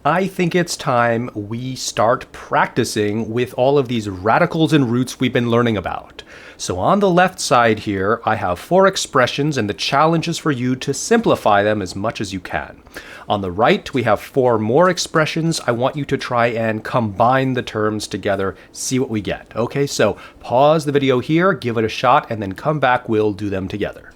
I think it's time we start practicing with all of these radicals and roots we've been learning about. So on the left side here, I have 4 expressions, and the challenge is for you to simplify them as much as you can. On the right, we have 4 more expressions. I want you to try and combine the terms together, see what we get. Okay, so pause the video here, give it a shot, and then come back, we'll do them together.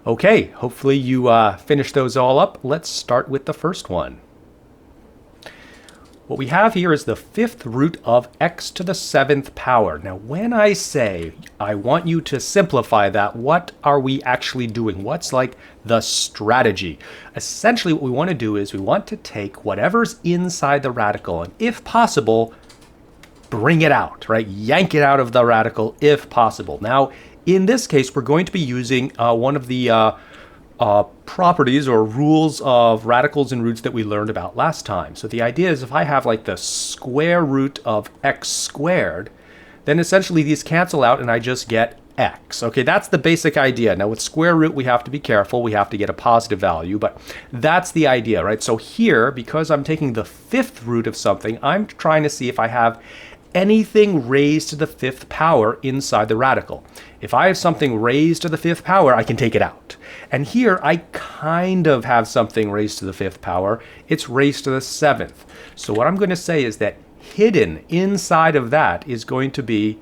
Okay, hopefully you finished those all up. Let's start with the first one. What we have here is the 5th root of x to the 7th power. Now, when I say I want you to simplify that, what are we actually doing? What's like the strategy? Essentially, what we want to do is we want to take whatever's inside the radical and, if possible, bring it out, right? Yank it out of the radical if possible. Now, in this case, we're going to be using one of the properties or rules of radicals and roots that we learned about last time. So the idea is if I have like the square root of x squared, then essentially these cancel out and I just get x. Okay, that's the basic idea. Now with square root, we have to be careful. We have to get a positive value, but that's the idea, right? So here, because I'm taking the 5th root of something, I'm trying to see if I have anything raised to the 5th power inside the radical. If I have something raised to the 5th power, I can take it out. And here I kind of have something raised to the 5th power. It's raised to the 7th. So what I'm going to say is that hidden inside of that is going to be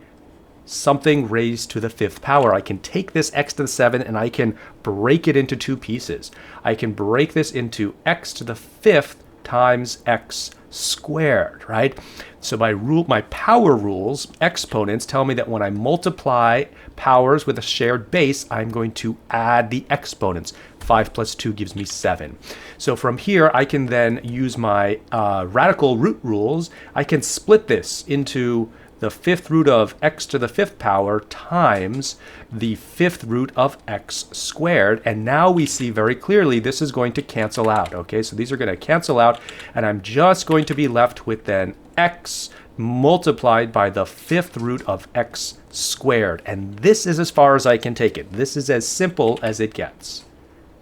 something raised to the 5th power. I can take this x to the 7 and I can break it into 2 pieces. I can break this into x to the 5th times x squared, right? So my power rules, exponents, tell me that when I multiply powers with a shared base, I'm going to add the exponents. 5 plus 2 gives me 7. So from here, I can then use my radical root rules. I can split this into the 5th root of x to the 5th power times the 5th root of x squared. And now we see very clearly this is going to cancel out. Okay, so these are going to cancel out, and I'm just going to be left with then x multiplied by the 5th root of x squared. And this is as far as I can take it. This is as simple as it gets.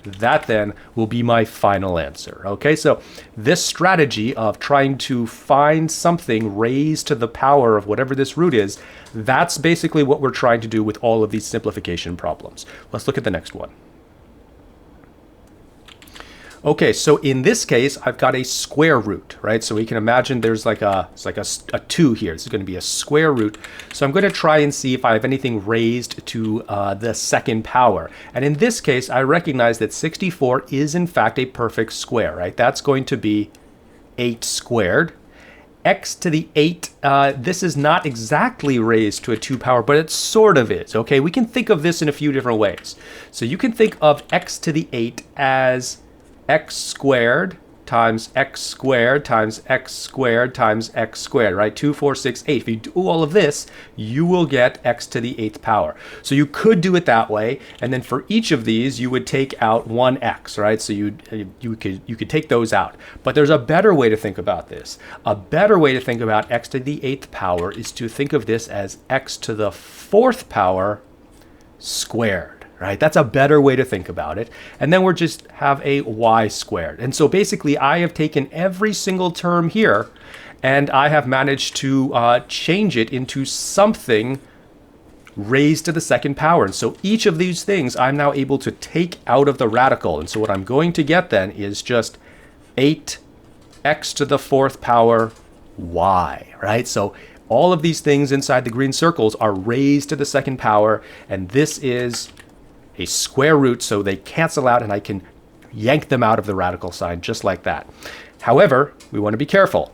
That then will be my final answer. Okay, so this strategy of trying to find something raised to the power of whatever this root is, that's basically what we're trying to do with all of these simplification problems. Let's look at the next one. Okay, so in this case, I've got a square root, right? So we can imagine there's like a 2 here. This is going to be a square root. So I'm going to try and see if I have anything raised to the 2nd power. And in this case, I recognize that 64 is in fact a perfect square, right? That's going to be 8 squared. X to the 8, this is not exactly raised to a 2 power, but it sort of is, okay? We can think of this in a few different ways. So you can think of x to the 8 as x squared times x squared times x squared times x squared, right? 2, 4, 6, 8. If you do all of this, you will get x to the 8th power. So you could do it that way, and then for each of these, you would take out one x, right? So you could take those out. But there's a better way to think about this. A better way to think about x to the 8th power is to think of this as x to the 4th power squared. Right? That's a better way to think about it. And then we're just have a y squared. And so basically I have taken every single term here and I have managed to change it into something raised to the 2nd power. And so each of these things I'm now able to take out of the radical. And so what I'm going to get then is just 8x to the 4th power y, right? So all of these things inside the green circles are raised to the 2nd power, and this is a square root, so they cancel out and I can yank them out of the radical sign just like that. However, we want to be careful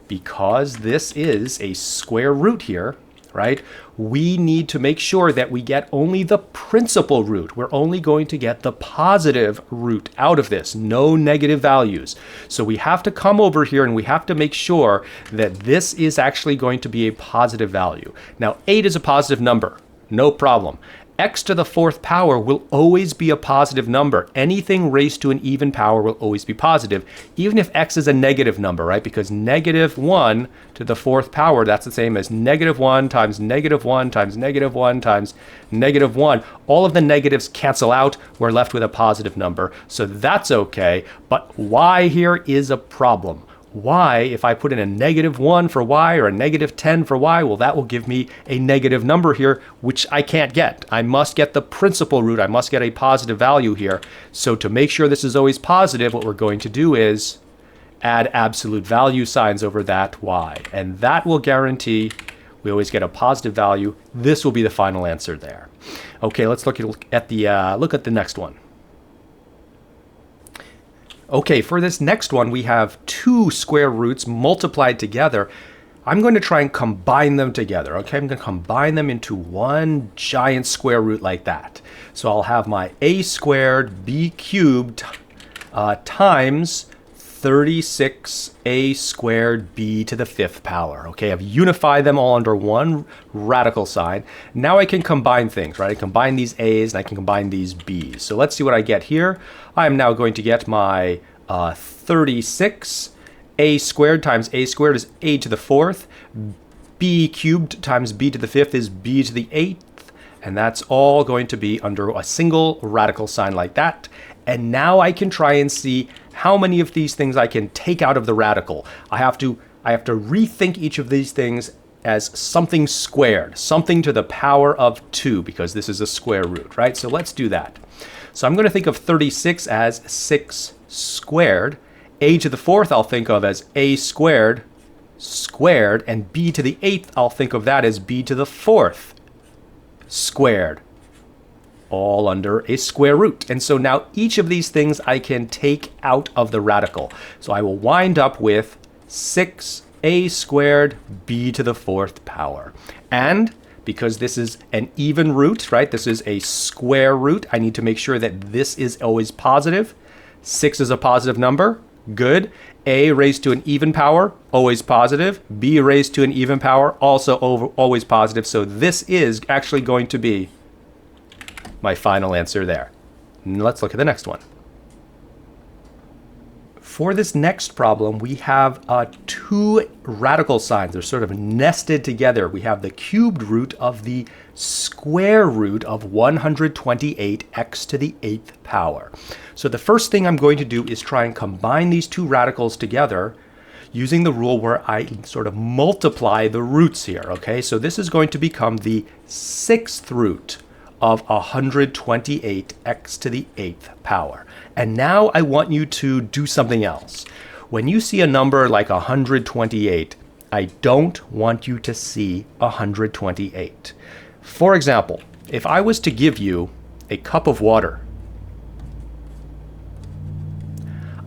because this is a square root here, right? We need to make sure that we get only the principal root. We're only going to get the positive root out of this, no negative values. So we have to come over here and we have to make sure that this is actually going to be a positive value. Now, 8 is a positive number, no problem. x to the fourth power will always be a positive number. Anything raised to an even power will always be positive, even if x is a negative number, right? Because negative 1 to the fourth power, that's the same as negative 1 times negative 1 times negative 1 times negative 1. All of the negatives cancel out. We're left with a positive number. So that's okay. But y here is a problem. Y, if I put in a negative 1 for y or a negative 10 for y, well, that will give me a negative number here, which I can't get. I must get the principal root. I must get a positive value here. So to make sure this is always positive, what we're going to do is add absolute value signs over that y. And that will guarantee we always get a positive value. This will be the final answer there. Okay, let's look at the next one. Okay, for this next one, we have two square roots multiplied together. I'm going to try and combine them together, okay? I'm going to combine them into one giant square root like that. So I'll have my a squared b cubed times 36a squared b to the fifth power, okay? I've unified them all under one radical sign. Now I can combine things, right? I can combine these a's and I can combine these b's. So let's see what I get here. I'm now going to get my 36 a squared times a squared is a to the fourth. B cubed times b to the fifth is b to the eighth. And that's all going to be under a single radical sign like that. And now I can try and see how many of these things I can take out of the radical. I have to rethink each of these things as something squared, something to the power of 2, because this is a square root, right? So let's do that. So I'm going to think of 36 as 6 squared. A to the fourth I'll think of as a squared squared, and b to the eighth I'll think of that as b to the fourth squared, all under a square root. And so now each of these things I can take out of the radical. So I will wind up with 6a squared b to the fourth power. And because this is an even root, right? This is a square root. I need to make sure that this is always positive. 6 is a positive number. Good. A raised to an even power, always positive. B raised to an even power, also always positive. So this is actually going to be my final answer there. Let's look at the next one. For this next problem, we have two radical signs. They're sort of nested together. We have the cubed root of the square root of 128x to the eighth power. So the first thing I'm going to do is try and combine these two radicals together using the rule where I sort of multiply the roots here, okay? So this is going to become the sixth root of 128x to the eighth power. And now I want you to do something else. When you see a number like 128, I don't want you to see 128. For example, if I was to give you a cup of water,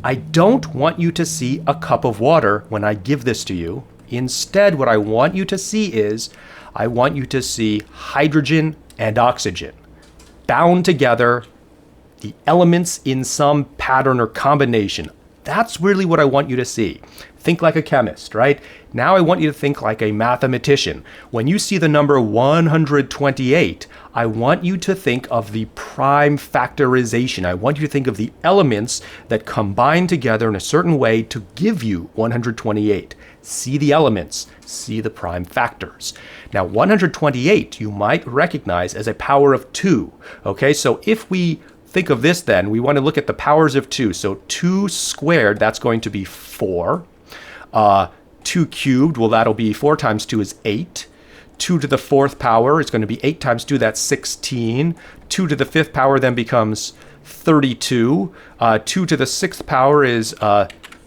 I don't want you to see a cup of water when I give this to you. Instead, what I want you to see is, I want you to see hydrogen and oxygen bound together, the elements in some pattern or combination. That's really what I want you to see. Think like a chemist, right? Now I want you to think like a mathematician. When you see the number 128, I want you to think of the prime factorization. I want you to think of the elements that combine together in a certain way to give you 128. See the elements, see the prime factors. Now 128 you might recognize as a power of 2. Okay, so if we think of this then, we want to look at the powers of 2. So 2 squared, that's going to be 4. 2 cubed, well, that'll be 4 times 2 is 8. 2 to the fourth power is going to be 8 times 2, that's 16. 2 to the fifth power then becomes 32. 2 to the sixth power is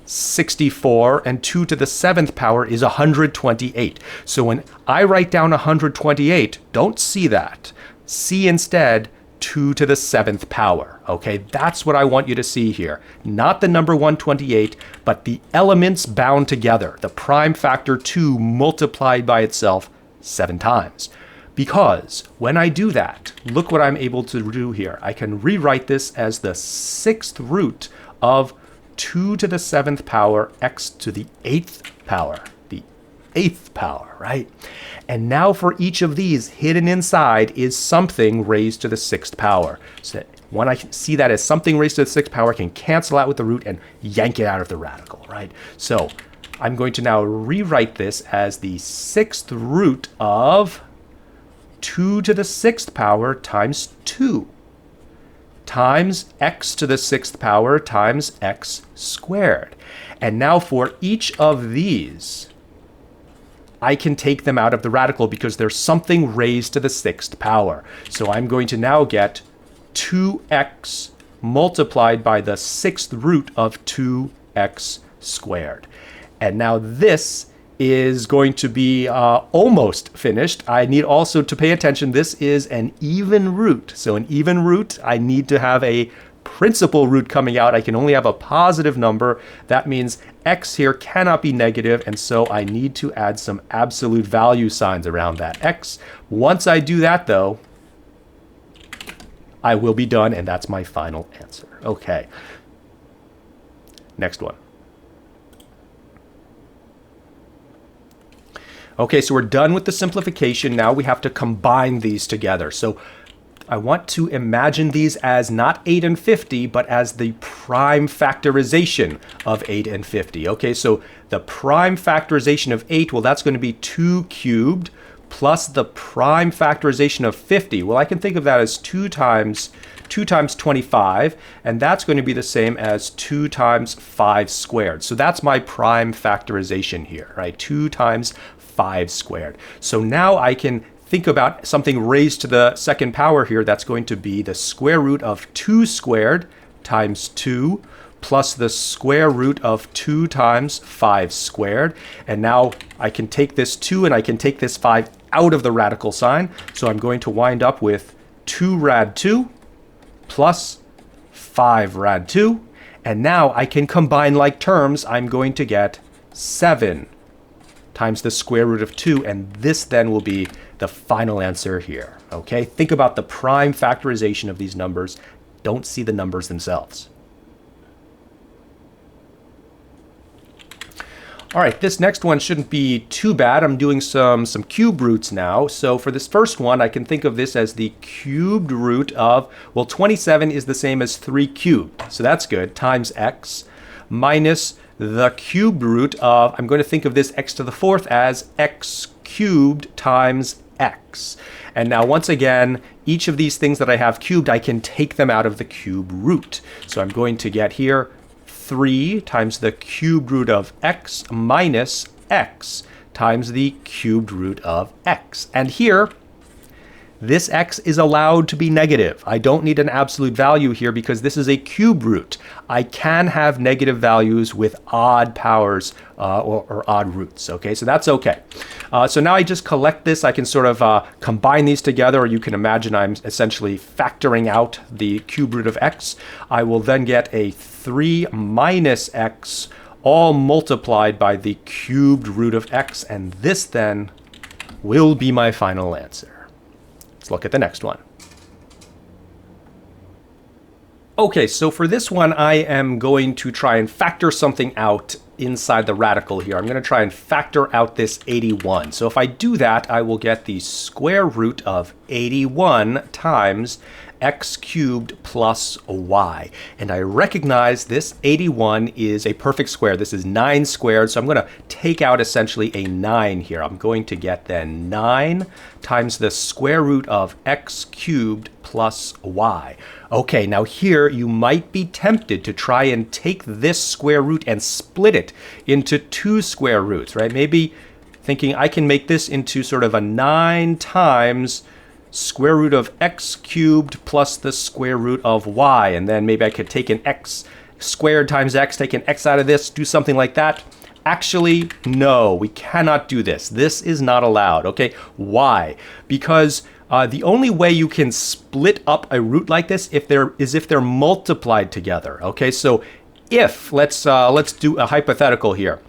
64, and 2 to the seventh power is 128. So when I write down 128, don't see that. See instead 2 to the seventh power. Okay, that's what I want you to see here. Not the number 128, but the elements bound together. The prime factor 2 multiplied by itself 7 times. Because when I do that, look what I'm able to do here. I can rewrite this as the sixth root of 2 to the seventh power x to the eighth power. The 8th power, right? And now for each of these, hidden inside is something raised to the 6th power. So when I see that as something raised to the 6th power, I can cancel out with the root and yank it out of the radical, right? So I'm going to now rewrite this as the 6th root of 2 to the 6th power times 2 times x to the 6th power times x squared. And now for each of these, I can take them out of the radical because there's something raised to the 6th power. So I'm going to now get 2x multiplied by the 6th root of 2x squared. And now this is going to be almost finished. I need also to pay attention. This is an even root. So an even root, I need to have a principal root coming out. I can only have a positive number. That means x here cannot be negative, and so I need to add some absolute value signs around that x. Once I do that, though, I will be done, and that's my final answer. Okay. Next one. Okay, so we're done with the simplification. Now we have to combine these together. So I want to imagine these as not 8 and 50, but as the prime factorization of 8 and 50. Okay, so the prime factorization of 8, well, that's going to be 2 cubed plus the prime factorization of 50. Well, I can think of that as 2 times 25, and that's going to be the same as 2 times 5 squared. So that's my prime factorization here, right? 2 times 5 squared. So now I can think about something raised to the 2nd power here. That's going to be the square root of 2 squared times 2 plus the square root of 2 times 5 squared. And now I can take this 2 and I can take this 5 out of the radical sign. So I'm going to wind up with 2 rad 2 plus 5 rad 2. And now I can combine like terms. I'm going to get 7 times the square root of 2, and this then will be the final answer here. Okay, think about the prime factorization of these numbers. Don't see the numbers themselves. All right, this next one shouldn't be too bad. I'm doing some cube roots now. So for this first one, I can think of this as the cubed root of, well, 27 is the same as 3 cubed, so that's good, times x, minus the cubed root of, I'm going to think of this x to the 4th as x cubed times x. And now once again, each of these things that I have cubed, I can take them out of the cube root. So I'm going to get here 3 times the cubed root of x minus x times the cubed root of x. And here, this x is allowed to be negative. I don't need an absolute value here because this is a cube root. I can have negative values with odd powers or odd roots. Okay, so that's okay. So now I just collect this. I can sort of combine these together, or you can imagine I'm essentially factoring out the cube root of x. I will then get a 3 minus x all multiplied by the cubed root of x, and this then will be my final answer. Let's look at the next one. Okay, so for this one, I am going to try and factor something out inside the radical here. I'm going to try and factor out this 81. So if I do that, I will get the square root of 81 times x cubed plus y. And I recognize this 81 is a perfect square. This is 9 squared, so I'm going to take out essentially a 9 here. I'm going to get then 9 times the square root of x cubed plus y. Okay, now here you might be tempted to try and take this square root and split it into 2 square roots, right? Maybe thinking I can make this into sort of a 9 times square root of x cubed plus the square root of y, and then maybe I could take an x squared times x, take an x out of this, do something like that. Actually, no, we cannot do this. This is not allowed, okay? Why? Because the only way you can split up a root like this if they're multiplied together, okay? So if, let's do a hypothetical here.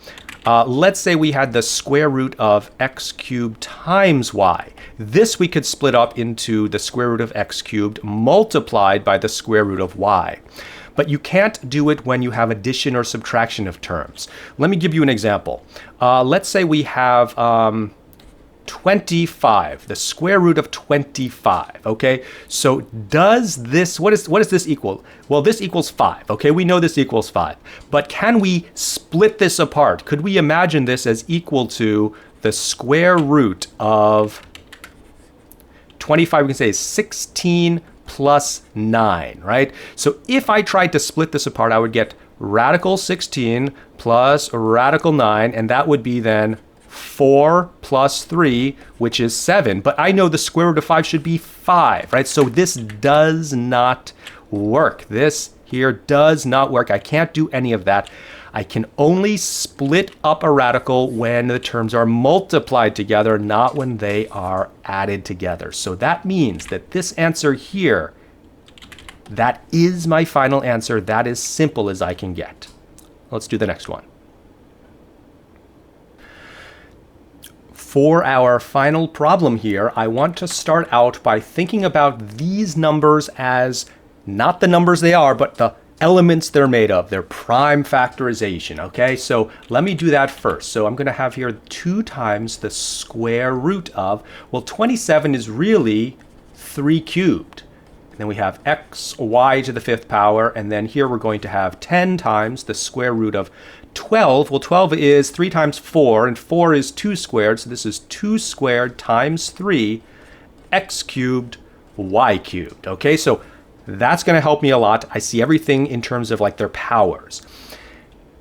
Let's say we had the square root of x cubed times y. This we could split up into the square root of x cubed multiplied by the square root of y. but you can't do it when you have addition or subtraction of terms. Let me give you an example. Let's say we have 25, the square root of 25, okay? So does this, what does this equal? Well, this equals 5, okay? We know this equals 5. But can we split this apart? Could we imagine this as equal to the square root of 25? We can say is 16 plus 9, right? So if I tried to split this apart, I would get radical 16 plus radical 9, and that would be then 4 plus 3, which is 7. But I know the square root of 5 should be 5, right? So this does not work. This here does not work. I can't do any of that. I can only split up a radical when the terms are multiplied together, not when they are added together. So that means that this answer here, that is my final answer. That is simple as I can get. Let's do the next one. For our final problem here, I want to start out by thinking about these numbers as not the numbers they are, but the elements they're made of, their prime factorization, okay? So let me do that first. So I'm going to have here 2 times the square root of, well, 27 is really 3 cubed. And then we have x, y to the 5th power, and then here we're going to have 10 times the square root of 12. Well, 12 is 3 times 4, and 4 is 2 squared, so this is 2 squared times 3, x cubed, y cubed, okay? So that's going to help me a lot. I see everything in terms of like their powers.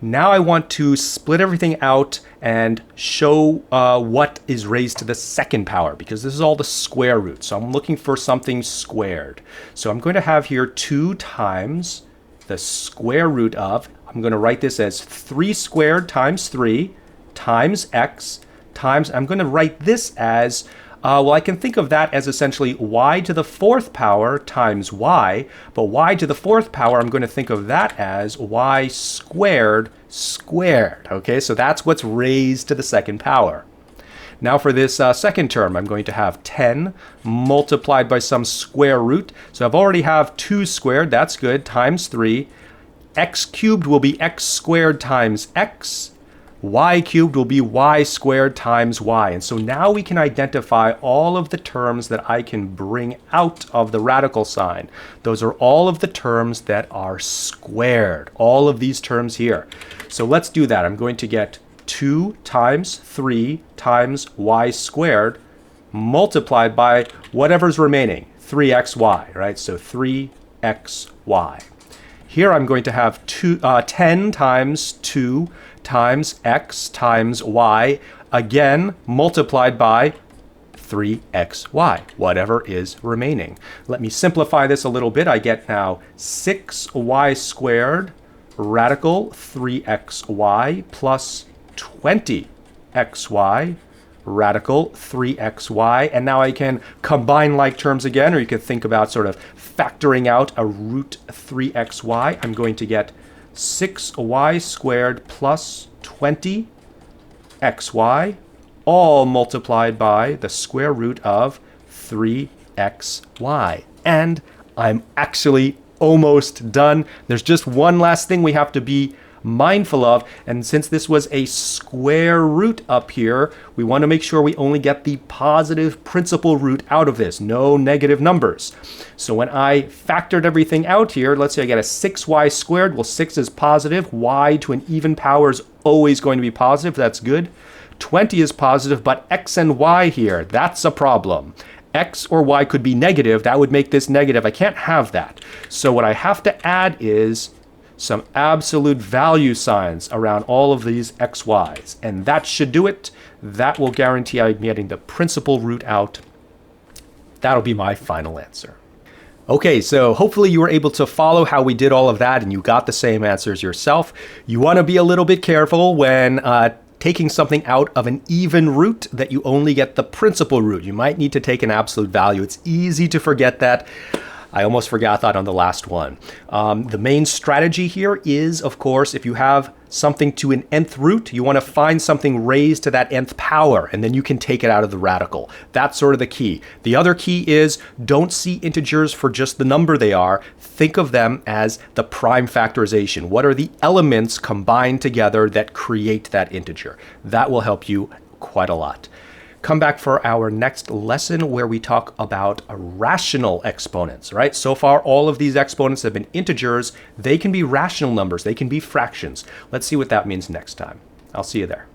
Now I want to split everything out and show what is raised to the 2nd power, because this is all the square roots. So I'm looking for something squared. So I'm going to have here 2 times the square root of, I'm going to write this as 3 squared times 3 times x times, I'm going to write this as, well, I can think of that as essentially y to the 4th power times y, but y to the 4th power, I'm going to think of that as y squared squared, okay? So that's what's raised to the 2nd power. Now for this second term, I'm going to have 10 multiplied by some square root. So I've already have 2 squared, that's good, times 3. X cubed will be x squared times x. Y cubed will be y squared times y. And so now we can identify all of the terms that I can bring out of the radical sign. Those are all of the terms that are squared, all of these terms here. So let's do that. I'm going to get 2 times 3 times y squared multiplied by whatever's remaining, 3xy, right? So 3xy. Here I'm going to have 10 times 2 times x times y, again multiplied by 3xy, whatever is remaining. Let me simplify this a little bit. I get now 6y squared radical 3xy plus 20xy radical 3xy, and now I can combine like terms again, or you could think about sort of factoring out a root 3xy. I'm going to get 6y squared plus 20xy, all multiplied by the square root of 3xy. And I'm actually almost done. There's just one last thing we have to be mindful of, and since this was a square root up here, we want to make sure we only get the positive principal root out of this, no negative numbers. So when I factored everything out here, let's say I get a 6y squared. Well, 6 is positive. Y to an even power is always going to be positive. That's good. 20 is positive, but x and y here, that's a problem. X or y could be negative. That would make this negative. I can't have that. So what I have to add is some absolute value signs around all of these xy's, and that should do it. That will guarantee I'm getting the principal root out. That'll be my final answer. Okay, so hopefully you were able to follow how we did all of that and you got the same answers yourself. You want to be a little bit careful when taking something out of an even root that you only get the principal root. You might need to take an absolute value. It's easy to forget that. I almost forgot that on the last one. The main strategy here is, of course, if you have something to an nth root, you want to find something raised to that nth power, and then you can take it out of the radical. That's sort of the key. The other key is don't see integers for just the number they are. Think of them as the prime factorization. What are the elements combined together that create that integer? That will help you quite a lot. Come back for our next lesson where we talk about rational exponents, right? So far, all of these exponents have been integers. They can be rational numbers. They can be fractions. Let's see what that means next time. I'll see you there.